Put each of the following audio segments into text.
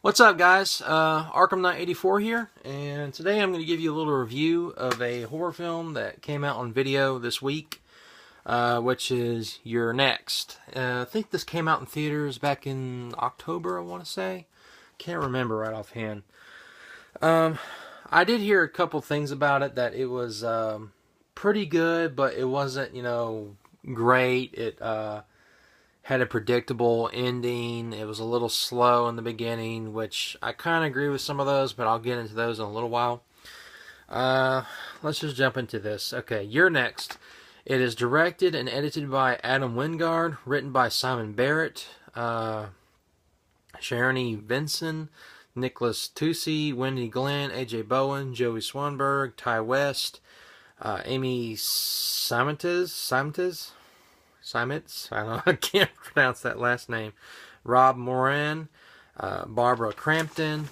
What's up, guys? Arkham Knight 84 here, and today I'm going to give you a little review of a horror film that came out on video this week, which is You're Next. I think this came out in theaters back in October, I want to say. Can't remember right offhand. I did hear a couple things about it, that it was pretty good, but it wasn't, great. It had a predictable ending. It was a little slow in the beginning, which I kind of agree with some of those, but I'll get into those in a little while. Let's just jump into this. Okay, You're Next. It is directed and edited by Adam Wingard, written by Simon Barrett, Sharonee Vinson, Nicholas Tucci, Wendy Glenn, AJ Bowen, Joey Swanberg, Ty West, Amy Seimetz, I don't know, I can't pronounce that last name. Rob Moran, Barbara Crampton,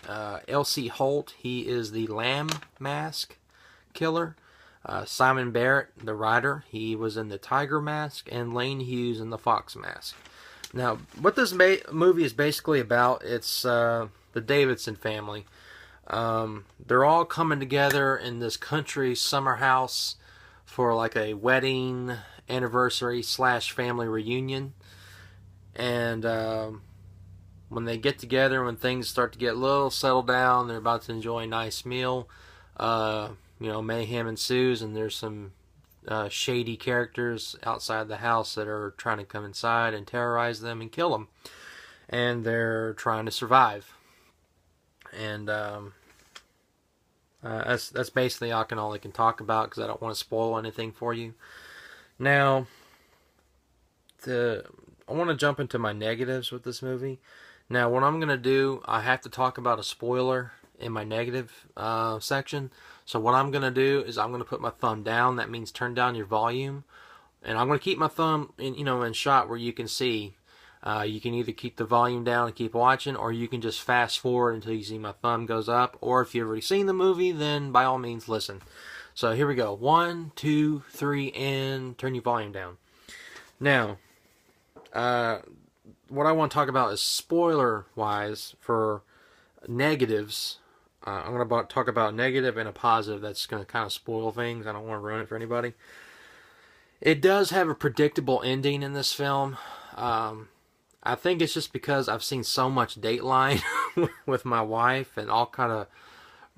L.C. Holt, he is the Lamb Mask killer. Simon Barrett, the writer, he was in the Tiger Mask, and Lane Hughes in the Fox Mask. Now, what this movie is basically about, it's the Davidson family. They're all coming together in this country summer house for like a wedding anniversary / family reunion. And when they get together, when things start to get a little settled down, they're about to enjoy a nice meal, mayhem ensues, and there's some shady characters outside the house that are trying to come inside and terrorize them and kill them. And they're trying to survive. And that's basically all I can talk about, because I don't want to spoil anything for you. Now, I want to jump into my negatives with this movie. Now, what I'm going to do, I have to talk about a spoiler in my negative section. So what I'm going to do is I'm going to put my thumb down. That means turn down your volume. And I'm going to keep my thumb in shot where you can see. You can either keep the volume down and keep watching, or you can just fast forward until you see my thumb goes up. Or if you've already seen the movie, then by all means listen. So here we go. 1, 2, 3, and turn your volume down. Now, what I want to talk about is spoiler-wise for negatives. I'm going to talk about negative and a positive that's going to kind of spoil things. I don't want to ruin it for anybody. It does have a predictable ending in this film. I think it's just because I've seen so much Dateline with my wife and all kind of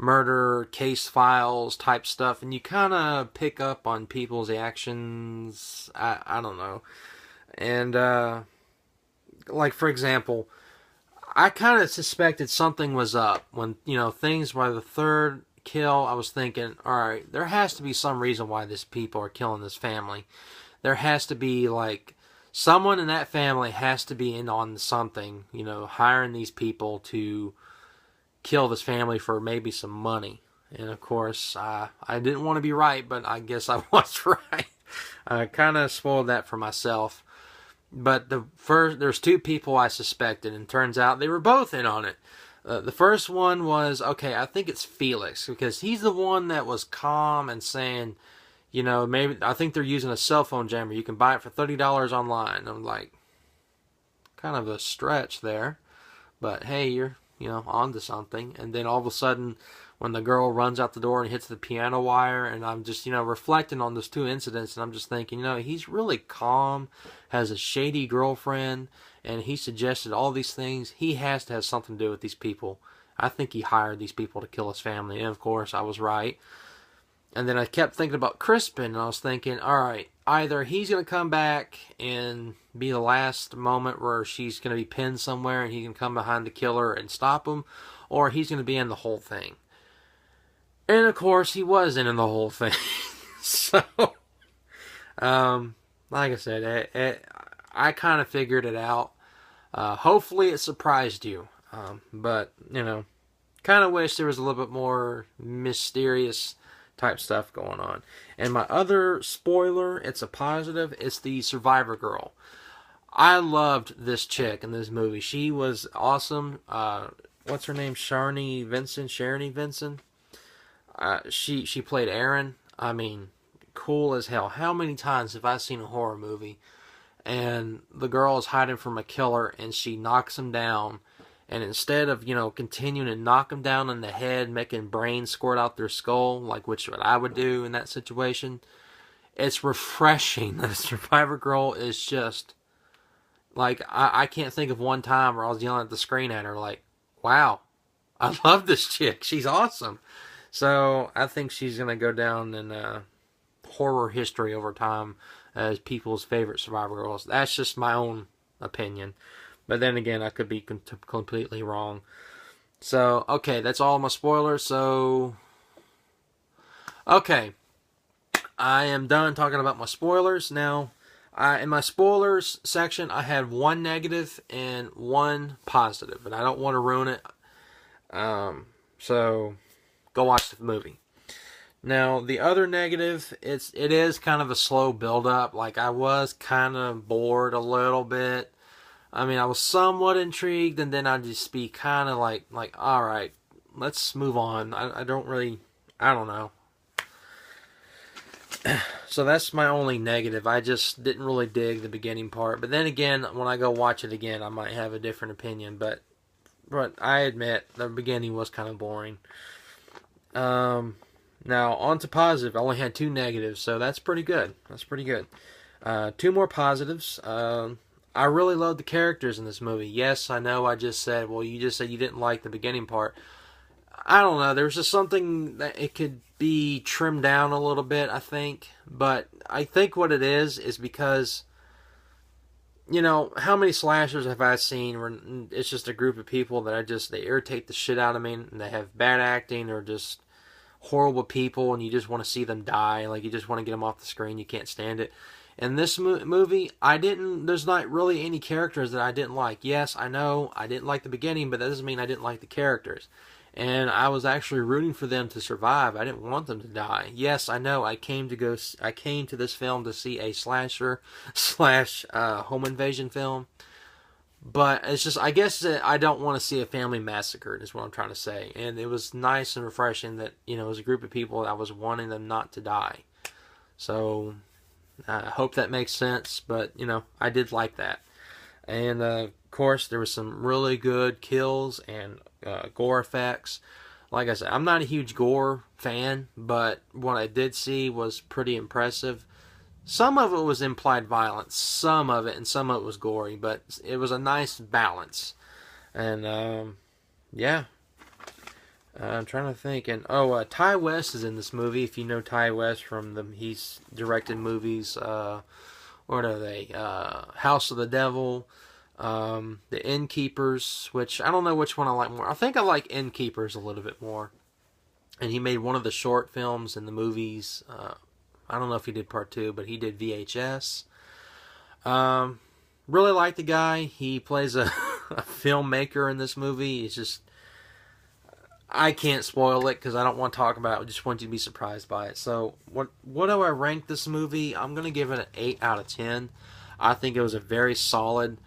murder case files type stuff, and you kind of pick up on people's actions. I don't know. And like, for example, I kind of suspected something was up when things by the third kill. I was thinking, all right, there has to be some reason why these people are killing this family. There has to be, like, someone in that family has to be in on something, hiring these people to kill this family for maybe some money. And of course, I didn't want to be right, but I guess I was right. I kind of spoiled that for myself. But there's two people I suspected, and turns out they were both in on it. The first one was, okay, I think it's Felix, because he's the one that was calm and saying, maybe I think they're using a cell phone jammer. You can buy it for $30 online. I'm like, kind of a stretch there, but hey, you're onto something. And then all of a sudden, when the girl runs out the door and hits the piano wire, and I'm just reflecting on those two incidents, and I'm just thinking, he's really calm, has a shady girlfriend, and he suggested all these things. He has to have something to do with these people. I think he hired these people to kill his family, and of course I was right. And then I kept thinking about Crispin, and I was thinking, all right, either he's going to come back and be the last moment where she's going to be pinned somewhere and he can come behind the killer and stop him, or he's going to be in the whole thing. And of course, he wasn't in the whole thing. So, like I said, I kind of figured it out. Hopefully it surprised you. But, kind of wish there was a little bit more mysterious type stuff going on. And my other spoiler, it's a positive, it's the survivor girl. I loved this chick in this movie. She was awesome. What's her name? Sharonee Vinson. She played Erin. I mean, cool as hell. How many times have I seen a horror movie and the girl is hiding from a killer and she knocks him down And instead of, you know, continuing to knock them down in the head, making brains squirt out their skull, like what I would do in that situation, it's refreshing. The Survivor Girl is just, like, I can't think of one time where I was yelling at the screen at her, like, wow, I love this chick. She's awesome. So I think she's going to go down in horror history over time as people's favorite Survivor Girls. That's just my own opinion. But then again, I could be completely wrong. So, okay, that's all my spoilers. So, okay, I am done talking about my spoilers. Now, in my spoilers section, I had one negative and one positive, and I don't want to ruin it. So, go watch the movie. Now, the other negative, it is kind of a slow build-up. Like, I was kind of bored a little bit. I mean, I was somewhat intrigued, and then I'd just be kind of like, all right, let's move on. I don't know. So that's my only negative. I just didn't really dig the beginning part. But then again, when I go watch it again, I might have a different opinion. But I admit, the beginning was kind of boring. Now, on to positive. I only had 2 negatives, so that's pretty good. That's pretty good. 2 more positives. I really love the characters in this movie. Yes, I know I just said, well, you just said you didn't like the beginning part. I don't know. There's just something that it could be trimmed down a little bit, I think. But I think what it is because, you know, how many slashers have I seen where it's just a group of people that they irritate the shit out of me, and they have bad acting or just horrible people, and you just want to see them die. Like, you just want to get them off the screen. You can't stand it. In this movie, there's not really any characters that I didn't like. Yes, I know I didn't like the beginning, but that doesn't mean I didn't like the characters. And I was actually rooting for them to survive. I didn't want them to die. Yes, I know I came to this film to see a slasher / home invasion film. But it's just, I guess I don't want to see a family massacred, is what I'm trying to say. And it was nice and refreshing that, you know, it was a group of people that I was wanting them not to die. So I hope that makes sense, but, you know, I did like that. And, of course, there was some really good kills and gore effects. Like I said, I'm not a huge gore fan, but what I did see was pretty impressive. Some of it was implied violence, some of it, and some of it was gory, but it was a nice balance. And, yeah. I'm trying to think. And Ty West is in this movie. If you know Ty West he's directed movies. What are they? House of the Devil, The Innkeepers, which I don't know which one I like more. I think I like Innkeepers a little bit more. And he made one of the short films in the movies. I don't know if he did part 2, but he did VHS. Really like the guy. He plays a filmmaker in this movie. It's just, I can't spoil it because I don't want to talk about it. I just want you to be surprised by it. So, what do I rank this movie? I'm going to give it an 8 out of 10. I think it was a very solid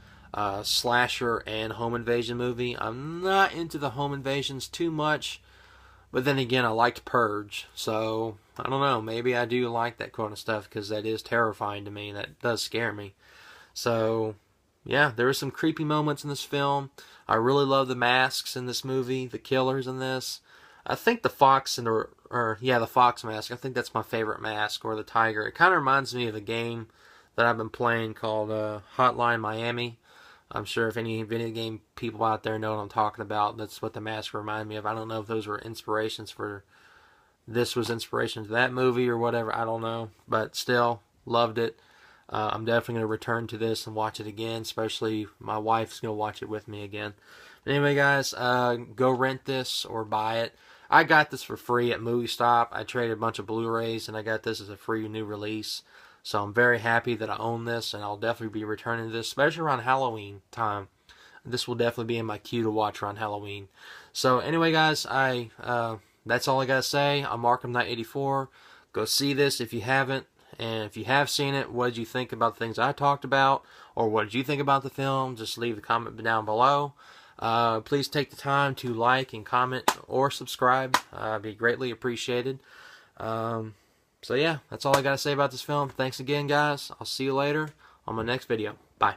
slasher and home invasion movie. I'm not into the home invasions too much, but then again, I liked Purge. So, I don't know. Maybe I do like that kind of stuff because that is terrifying to me. That does scare me. So, yeah, there were some creepy moments in this film. I really love the masks in this movie, the killers in this. I think the fox the fox mask. I think that's my favorite mask, or the tiger. It kind of reminds me of a game that I've been playing called Hotline Miami. I'm sure if any video game people out there know what I'm talking about, that's what the mask reminded me of. I don't know if those were inspirations for this was inspiration to that movie or whatever. I don't know, but still loved it. I'm definitely going to return to this and watch it again, especially my wife's going to watch it with me again. But anyway, guys, go rent this or buy it. I got this for free at Movie Stop. I traded a bunch of Blu-rays, and I got this as a free new release. So I'm very happy that I own this, and I'll definitely be returning to this, especially around Halloween time. This will definitely be in my queue to watch around Halloween. So anyway, guys, that's all I got to say. I'm Arkham Knight 84. Go see this if you haven't. And if you have seen it, what did you think about the things I talked about? Or what did you think about the film? Just leave a comment down below. Please take the time to like and comment or subscribe. It'd be greatly appreciated. So yeah, that's all I got to say about this film. Thanks again, guys. I'll see you later on my next video. Bye.